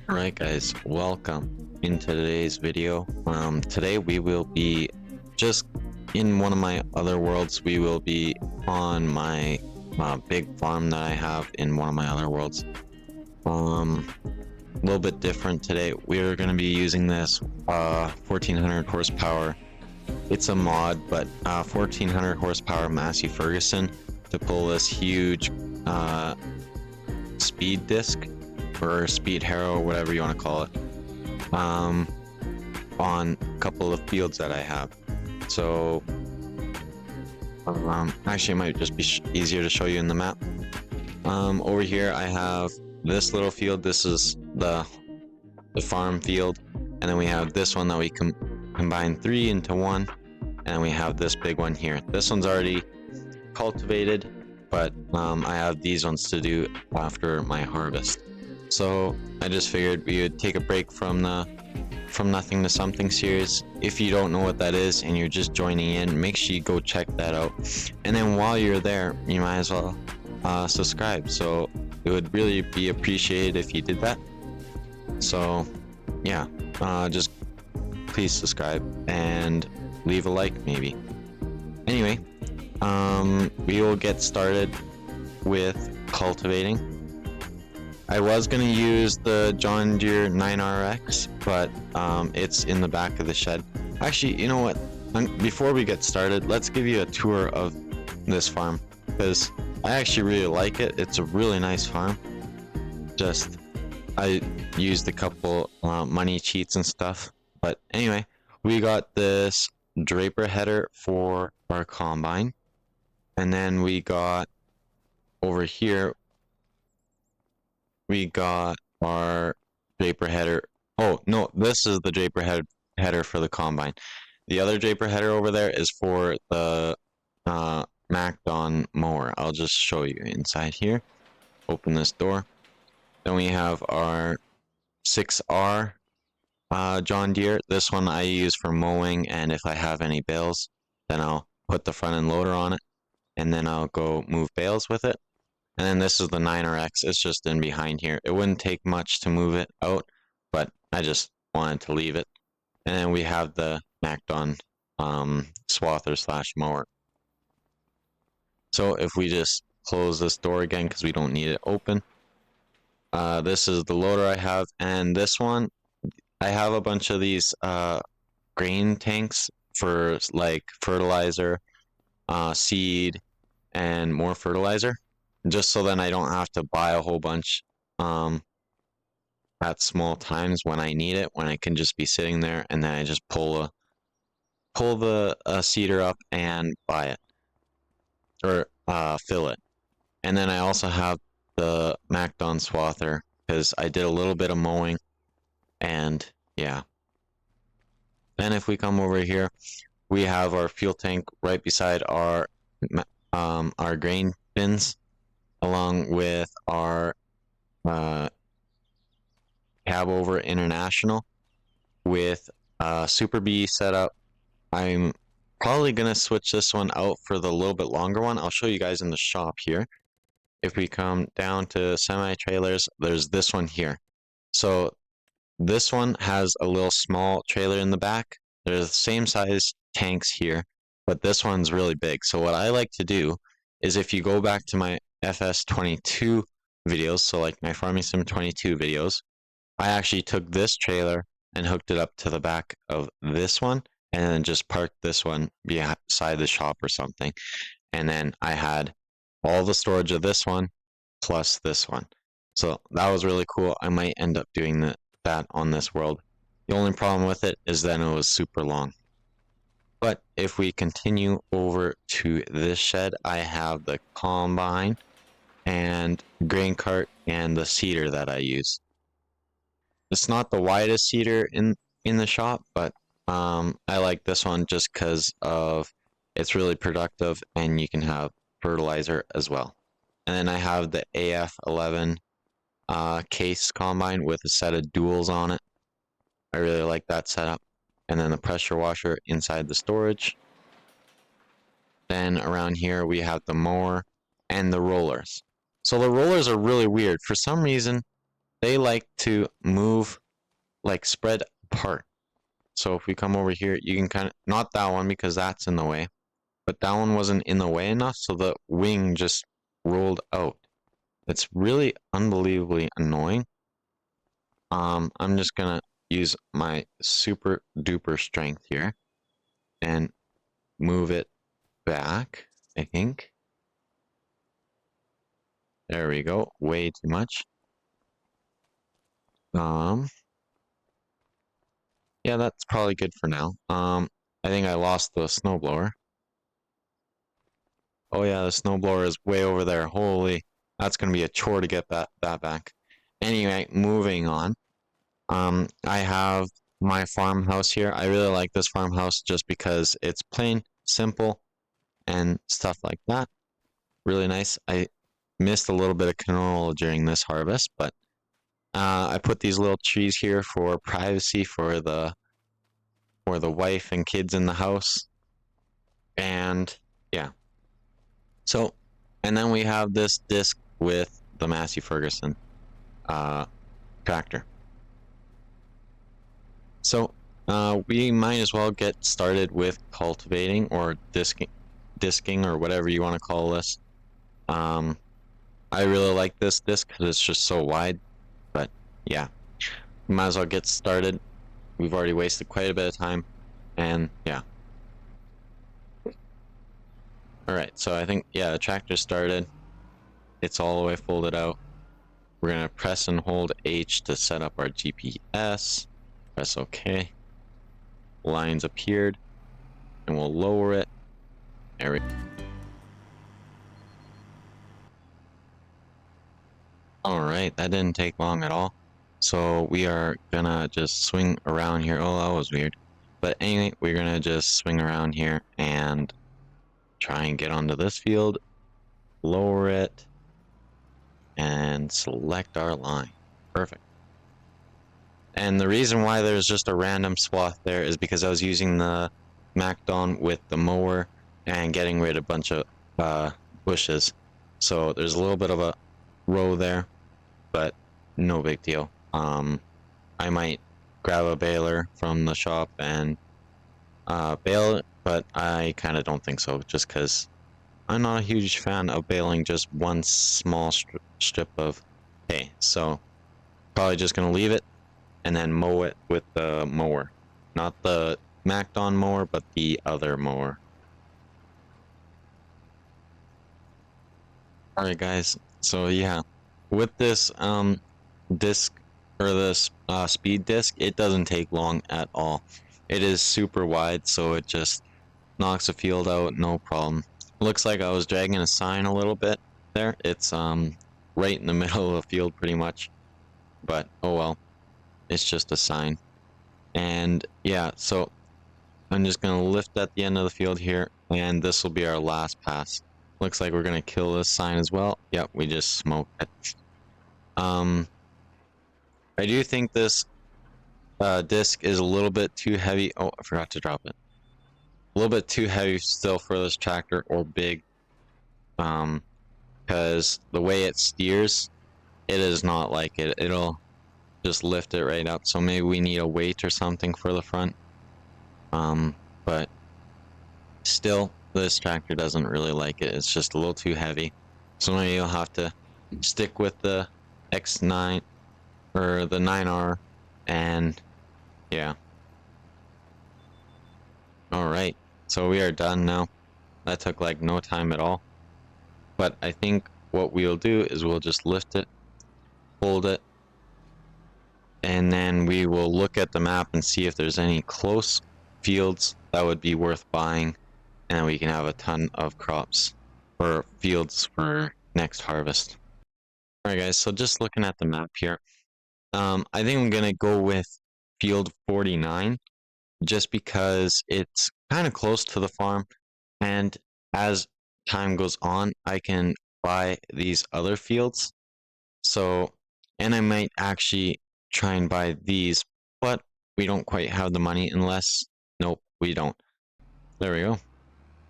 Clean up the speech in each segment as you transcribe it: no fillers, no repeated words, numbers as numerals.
Alright guys, welcome into today's video. Today we will be just in one of my other worlds. We will be on my big farm that I have in one of my other worlds. A little bit different today. We're going to be using this 1400 horsepower. It's a mod, but 1400 horsepower massy Fergusson to pull this huge speed disc or speed harrow, whatever you want to call it, on a couple of fields that I have. So actually it might just be easier to show you in the map. Over here I have this little field. This is the farm field, and then we have this one that we combine 3 into 1, and then we have this big one here. This one's already cultivated, but I have these ones to do after my harvest. So I just figured we would take a break from nothing to something series. If you don't know what that is and you're just joining in, make sure you go check that out. And then while you're there, you might as well subscribe. So it would really be appreciated if you did that. So yeah, just please subscribe and leave a like maybe. Anyway, we will get started with cultivating. I was going to use the John Deere 9RX, but it's in the back of the shed. Actually, you know what? Before we get started, let's give you a tour of this farm, because I actually really like it. It's a really nice farm. Just, I used a couple money cheats and stuff. But anyway, we got this draper header for our combine. And then we got over here, we got our draper header. Oh no, this is the draper header for the combine. The other draper header over there is for the Macdon mower. I'll just show you inside here. Open this door. Then we have our 6R John Deere. This one I use for mowing, and if I have any bales, then I'll put the front end loader on it, and then I'll go move bales with it. And then this is the 9RX. It's just in behind here. It wouldn't take much to move it out, but I just wanted to leave it. And then we have the Macdon swather slash mower. So if we just close this door again, because we don't need it open. This is the loader I have, and this one, I have a bunch of these grain tanks for like fertilizer, seed, and more fertilizer. Just so then I don't have to buy a whole bunch at small times when I need it, when I can just be sitting there and then I just pull the seeder up and buy it, or fill it. And then I also have the Macdon swather because I did a little bit of mowing, and yeah. Then if we come over here, we have our fuel tank right beside our grain bins, along with our cab over international with Super B setup. I'm probably gonna switch this one out for the little bit longer one. I'll show you guys in the shop here. If we come down to semi trailers, there's this one here. So this one has a little small trailer in the back. There's the same size tanks here, but this one's really big. So what I like to do is, if you go back to my Fs25 videos, so like my Farming Sim 22 videos, I actually took this trailer and hooked it up to the back of this one, and then just parked this one beside the shop or something. And then I had all the storage of this one plus this one. So that was really cool. I might end up doing that on this world. The only problem with it is then it was super long. But if we continue over to this shed, I have the combine and grain cart and the seeder that I use. It's not the widest seeder in the shop, but I like this one just because of it's really productive and you can have fertilizer as well. And then I have the AF11 case combine with a set of duals on it. I really like that setup. And then the pressure washer inside the storage. Then around here we have the mower and the rollers. So the rollers are really weird. For some reason, they like to move, like spread apart. So if we come over here, you can kind of, not that one because that's in the way, but that one wasn't in the way enough, so the wing just rolled out. It's really unbelievably annoying. I'm just gonna use my super duper strength here and move it back, I think. There we go, way too much. Yeah, that's probably good for now. I think I lost the snowblower. Oh yeah, the snowblower is way over there. Holy, that's gonna be a chore to get that back. Anyway, moving on. I have my farmhouse here. I really like this farmhouse just because it's plain, simple, and stuff like that. Really nice. I missed a little bit of canola during this harvest, but I put these little trees here for privacy for the wife and kids in the house. And yeah. So, and then we have this disc with the Massey Fergusson tractor. So we might as well get started with cultivating or disking or whatever you want to call this. I really like this disc because it's just so wide, but yeah, we might as well get started. We've already wasted quite a bit of time, and yeah. Alright, so I think, yeah, the tractor started. It's all the way folded out. We're going to press and hold H to set up our GPS. Press OK. Lines appeared. And we'll lower it. There we go. Alright, that didn't take long at all. So we are gonna just swing around here. Oh, that was weird. But anyway, we're gonna just swing around here and try and get onto this field. Lower it. And select our line. Perfect. And the reason why there's just a random swath there is because I was using the MacDon with the mower and getting rid of a bunch of bushes. So there's a little bit of a row there, but no big deal. I might grab a baler from the shop and bale it, but I kind of don't think so, just because I'm not a huge fan of baling just one small strip of hay. So probably just going to leave it and then mow it with the mower. Not the MacDon mower, but the other mower. Alright guys, so yeah, with this disc, or this speed disc, it doesn't take long at all. It is super wide, so it just knocks the field out, no problem. Looks like I was dragging a sign a little bit there. It's right in the middle of the field pretty much, but oh well. It's just a sign. And yeah, so I'm just gonna lift at the end of the field here, and this will be our last pass. Looks like we're gonna kill this sign as well. Yep, we just smoked it. I do think this disc is a little bit too heavy. Oh, I forgot to drop it. A little bit too heavy still for this tractor, or big. Because the way it steers, it is not like it. It'll just lift it right up. So maybe we need a weight or something for the front. But still, this tractor doesn't really like it. It's just a little too heavy. So maybe you'll have to stick with the X9 or the 9R, and yeah. Alright, so we are done now. That took like no time at all. But I think what we'll do is we'll just lift it, hold it, and then we will look at the map and see if there's any close fields that would be worth buying, and we can have a ton of crops or fields for next harvest. Alright guys, so just looking at the map here, I think I'm gonna go with field 49 just because it's kind of close to the farm, and as time goes on I can buy these other fields. So, and I might actually try and buy these, but we don't quite have the money unless, nope, we don't. There we go.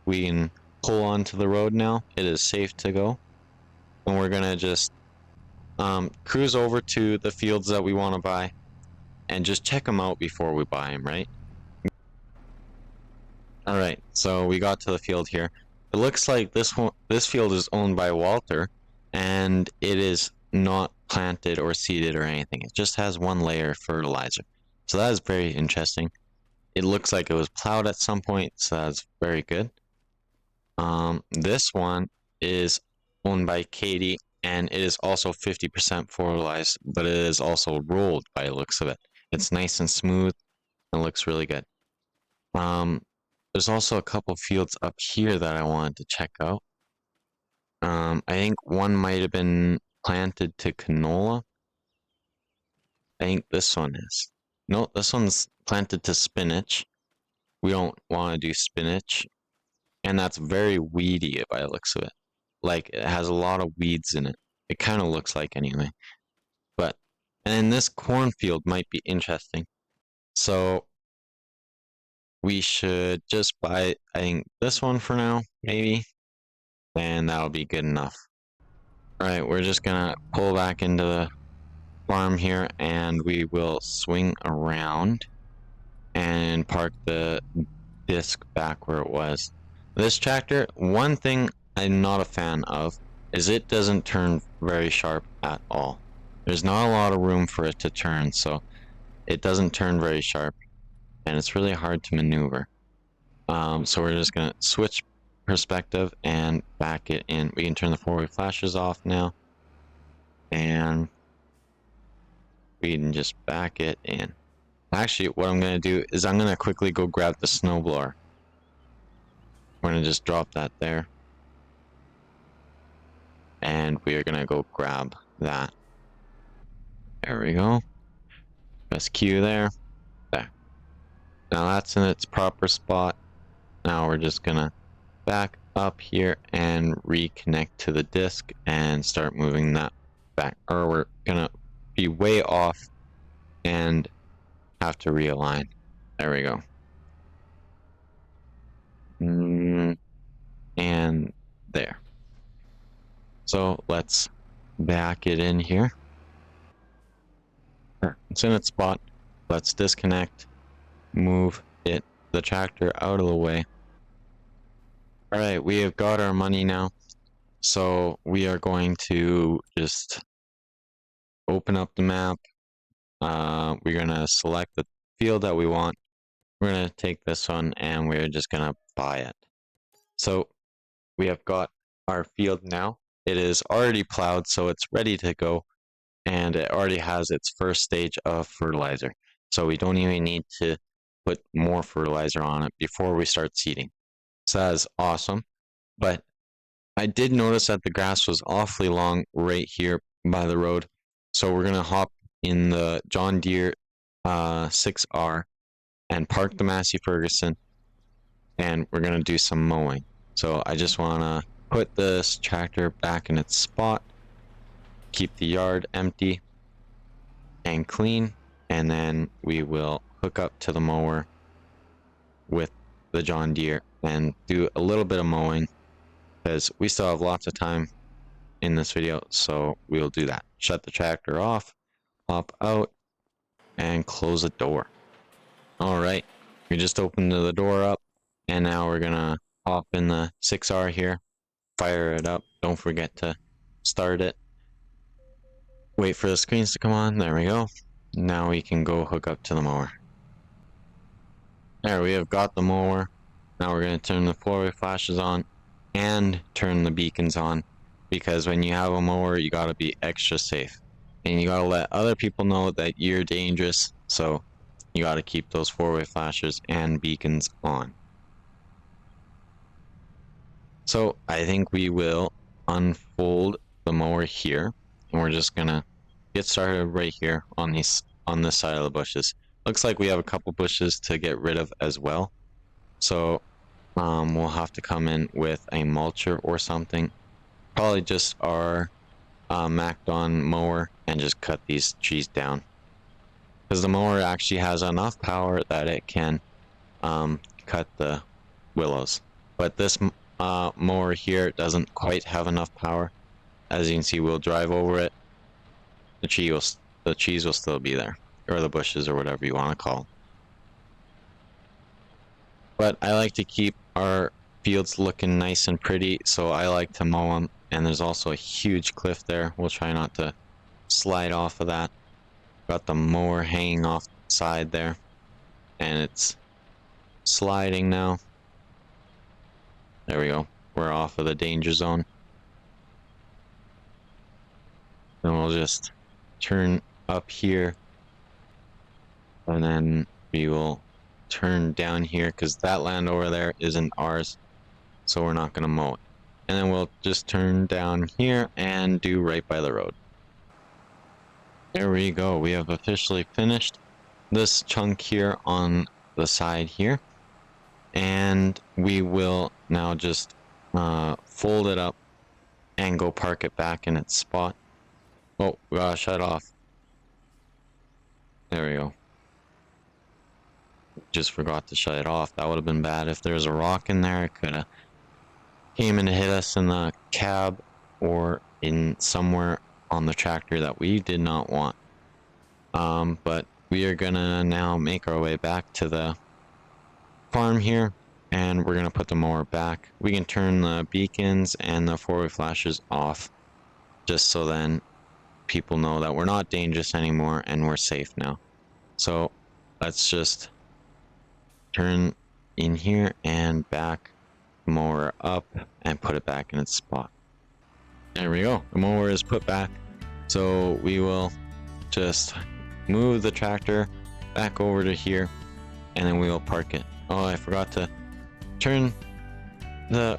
We can pull onto the road now. It is safe to go. And we're gonna just cruise over to the fields that we want to buy and just check them out before we buy them, right? All right, so we got to the field here. It looks like this field is owned by Walter, and it is not planted or seeded or anything. It just has one layer of fertilizer. So that is very interesting. It looks like it was plowed at some point, so that's very good. This one is owned by Katie, and it is also 50% fertilized, but it is also rolled by the looks of it. It's nice and smooth and looks really good. There's also a couple fields up here that I wanted to check out. I think one might have been planted to canola. I think this one is. No, this one's planted to spinach. We don't want to do spinach. And that's very weedy by the looks of it. Like, it has a lot of weeds in it. It kind of looks like anyway. But, and this cornfield might be interesting. So, we should just buy, I think, this one for now, maybe. And that'll be good enough. Alright, we're just gonna pull back into the farm here, and we will swing around and park the disc back where it was. This tractor, one thing I'm not a fan of is it doesn't turn very sharp at all. There's not a lot of room for it to turn, so it doesn't turn very sharp, and it's really hard to maneuver. So we're just gonna switch perspective and back it in. We can turn the forward flashes off now, and we can just back it in. Actually, what I'm gonna do is I'm gonna quickly go grab the snowblower. We're gonna just drop that there, and we are gonna go grab that. There we go. Press Q there. There. Now that's in its proper spot. Now we're just gonna back up here and reconnect to the disc and start moving that back, or we're gonna be way off and have to realign. There we go. And there. So let's back it in here. It's in its spot. Let's disconnect, move the tractor out of the way. All right, we have got our money now. So we are going to just open up the map. We're gonna select the field that we want. We're gonna take this one and we're just gonna buy it. So we have got our field now. It is already plowed, so it's ready to go, and it already has its first stage of fertilizer. So we don't even need to put more fertilizer on it before we start seeding. So that is awesome. But I did notice that the grass was awfully long right here by the road. So we're gonna hop in the John Deere 6R and park the Massey Fergusson, and we're gonna do some mowing. So I just wanna put this tractor back in its spot, keep the yard empty and clean, and then we will hook up to the mower with the John Deere and do a little bit of mowing, because we still have lots of time in this video, so we'll do that. Shut the tractor off, hop out, and close the door. Alright, we just opened the door up, and now we're gonna hop in the 6R here, fire it up, don't forget to start it, wait for the screens to come on, there we go. Now we can go hook up to the mower. There, we have got the mower. Now we're going to turn the forward flashes on and turn the beacons on, because when you have a mower, you got to be extra safe. And you got to let other people know that you're dangerous, so you got to keep those forward flashes and beacons on. So I think we will unfold the mower here, and we're just going to get started right here on this side of the bushes. Looks like we have a couple bushes to get rid of as well. So we'll have to come in with a mulcher or something. Probably just our Macdon mower and just cut these trees down. Because the mower actually has enough power that it can cut the willows. But this mower here doesn't quite have enough power. As you can see, we'll drive over it the cheese will still be there, or the bushes, or whatever you want to call them. But I like to keep our fields looking nice and pretty, so I like to mow them. And there's also a huge cliff there. We'll try not to slide off of that. Got the mower hanging off the side there, and it's sliding now. There we go. We're off of the danger zone. Then we'll just turn up here, and then we will turn down here because that land over there isn't ours, so we're not going to mow it. And then we'll just turn down here and do right by the road. There we go. We have officially finished this chunk here on the side here, and we will now just fold it up and go park it back in its spot. Oh, we gotta shut off. There we go. Just forgot to shut it off. That would have been bad. If there was a rock in there, it could have came and hit us in the cab or in somewhere on the tractor that we did not want. But we are gonna now make our way back to the farm here, and we're gonna put the mower back. We can turn the beacons and the four-way flashes off, just so then people know that we're not dangerous anymore and we're safe now. So let's just turn in here and back the mower up and put it back in its spot. There we go. The mower is put back. So we will just move the tractor back over to here, and then we will park it. Oh, I forgot to turn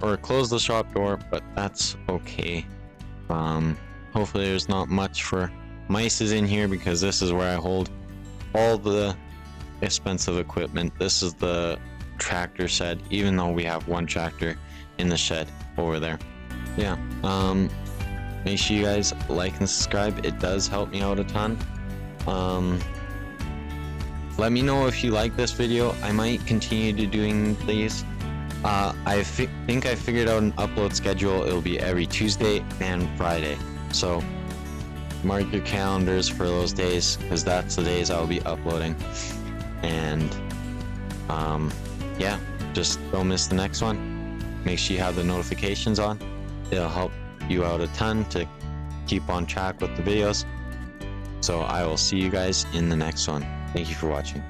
or close the shop door, but that's okay. Hopefully there's not much for mice in here, because this is where I hold all the expensive equipment. This is the tractor shed, even though we have one tractor in the shed over there. Yeah, make sure you guys like and subscribe. It does help me out a ton. Let me know if you like this video. I might continue to doing these. I think I figured out an upload schedule. It'll be every Tuesday and Friday, so mark your calendars for those days, because that's the days I'll be uploading. And yeah, just don't miss the next one. Make sure you have the notifications on. It'll help you out a ton to keep on track with the videos. So I will see you guys in the next one. Thank you for watching.